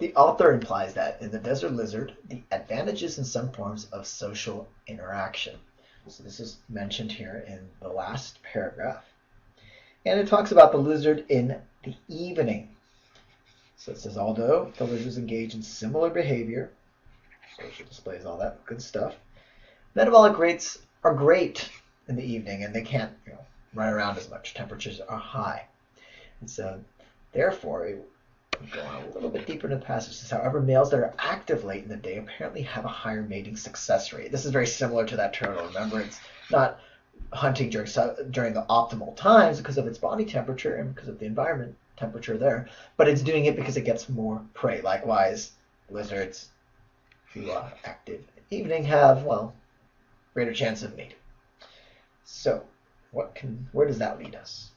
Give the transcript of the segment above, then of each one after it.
The author implies that in the desert lizard, the advantages in some forms of social interaction. So this is mentioned here in the last paragraph. And it talks about the lizard in the evening. So it says, although the lizards engage in similar behavior, social displays, all that good stuff, metabolic rates are great in the evening, and they can't run around as much. Temperatures are high. And so, therefore, we go on a little bit deeper into the passage. Says, however, males that are active late in the day apparently have a higher mating success rate. This is very similar to that turtle. Remember, it's not hunting during the optimal times because of its body temperature and because of the environment temperature there, but it's doing it because it gets more prey. Likewise, lizards who are active in the evening have, greater chance of mating. So, where does that lead us?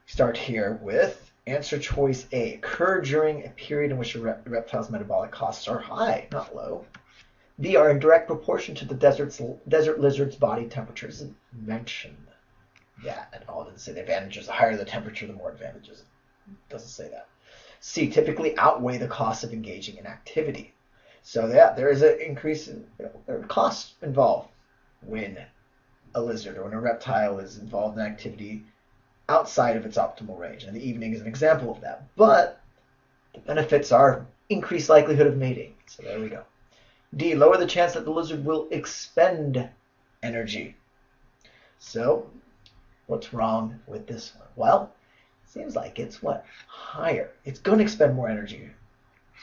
Start here with answer choice A. Occur during a period in which a reptile's metabolic costs are high, not low. B. Are in direct proportion to the desert lizard's body temperature. Doesn't mention that at all. It doesn't say the advantages. The higher the temperature, the more advantages. It doesn't say that. C. Typically outweigh the cost of engaging in activity. So yeah, there is an increase in costs involved when a lizard or when a reptile is involved in activity outside of its optimal range. And the evening is an example of that. But the benefits are increased likelihood of mating. So there we go. D. Lower the chance that the lizard will expend energy. So what's wrong with this one? Well, it seems like it's higher. It's going to expend more energy.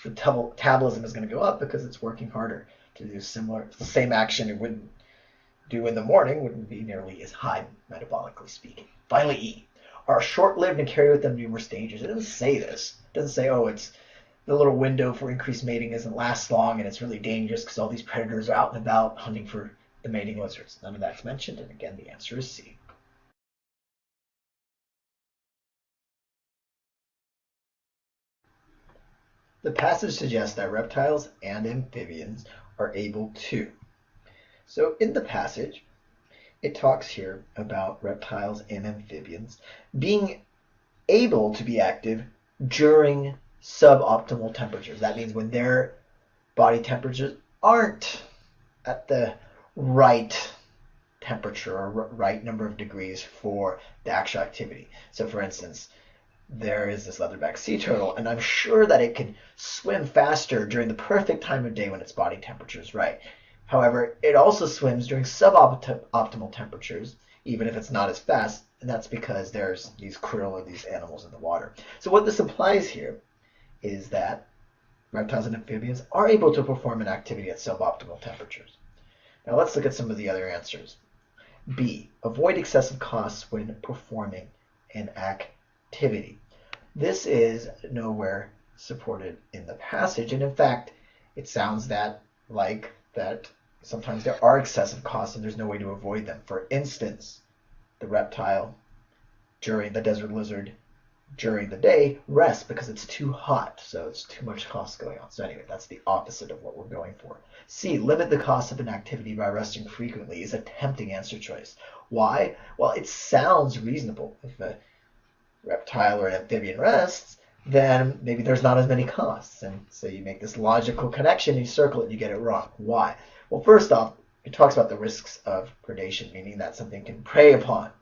The metabolism is going to go up because it's working harder to do the same action it wouldn't do in the morning, wouldn't be nearly as high metabolically speaking. Finally, E. Are short-lived and carry with them numerous dangers. It doesn't say this. It doesn't say, it's the little window for increased mating doesn't last long and it's really dangerous because all these predators are out and about hunting for the mating lizards. None of that's mentioned, and again, the answer is C. The passage suggests that reptiles and amphibians are able to. So in the passage, it talks here about reptiles and amphibians being able to be active during suboptimal temperatures. That means when their body temperatures aren't at the right temperature or right number of degrees for the actual activity. So for instance, there is this leatherback sea turtle, and I'm sure that it can swim faster during the perfect time of day when its body temperature is right. However, it also swims during suboptimal temperatures, even if it's not as fast, and that's because there's these krill or these animals in the water. So what this implies here is that reptiles and amphibians are able to perform an activity at suboptimal temperatures. Now let's look at some of the other answers. B. Avoid excessive costs when performing an activity. This is nowhere supported in the passage, and in fact, it sounds like that sometimes there are excessive costs and there's no way to avoid them. For instance, the reptile during the desert lizard during the day rests because it's too hot, so it's too much cost going on. So anyway, that's the opposite of what we're going for. C. Limit the cost of an activity by resting frequently is a tempting answer choice. Why? Well, it sounds reasonable. If a reptile or an amphibian rests, then maybe there's not as many costs. And so you make this logical connection, you circle it, and you get it wrong. Why? Well, first off, it talks about the risks of predation, meaning that something can prey upon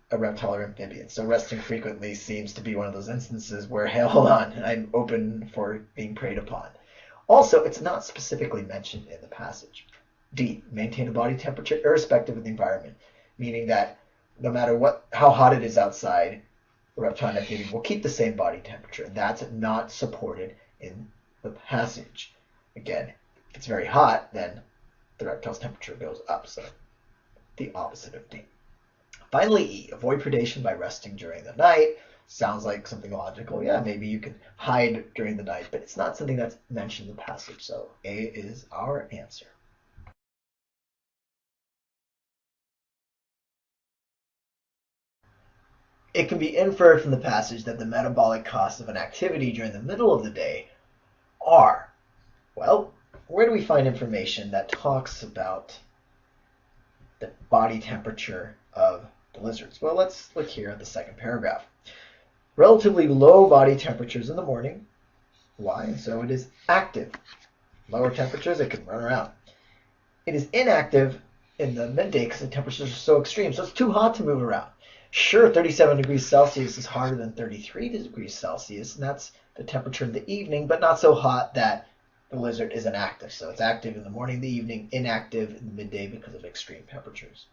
a reptile or amphibian. So resting frequently seems to be one of those instances where, hey, hold on, I'm open for being preyed upon. Also, it's not specifically mentioned in the passage. D. Maintain a body temperature irrespective of the environment, meaning that no matter how hot it is outside, the reptile and amphibian will keep the same body temperature. That's not supported in the passage. Again, if it's very hot, then the reptile's temperature goes up, so the opposite of D. Finally, E. Avoid predation by resting during the night. Sounds like something logical. Yeah, maybe you can hide during the night, but it's not something that's mentioned in the passage, so A is our answer. It can be inferred from the passage that the metabolic costs of an activity during the middle of the day are, well, where do we find information that talks about the body temperature of the lizards? Well, let's look here at the second paragraph. Relatively low body temperatures in the morning Y, and so it is active. Lower temperatures, it can run around. It is inactive in the midday because the temperatures are so extreme, so it's too hot to move around. Sure, 37 degrees Celsius is hotter than 33 degrees Celsius, and that's the temperature in the evening, but not so hot that the lizard isn't active. So it's active in the morning, the evening, inactive in the midday because of extreme temperatures.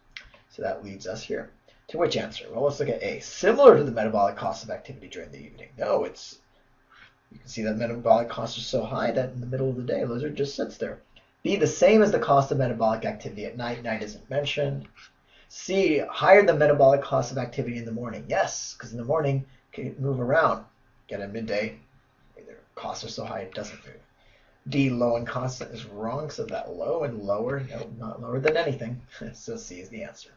So that leads us here. To which answer? Well, let's look at A. Similar to the metabolic cost of activity during the evening. No, you can see that metabolic costs are so high that in the middle of the day, a lizard just sits there. B, the same as the cost of metabolic activity at night. Night isn't mentioned. C, higher than metabolic cost of activity in the morning. Yes, because in the morning, you can move around. Get at midday, either costs are so high it doesn't move. D, low and constant is wrong, so that low and lower, no, not lower than anything. So C is the answer.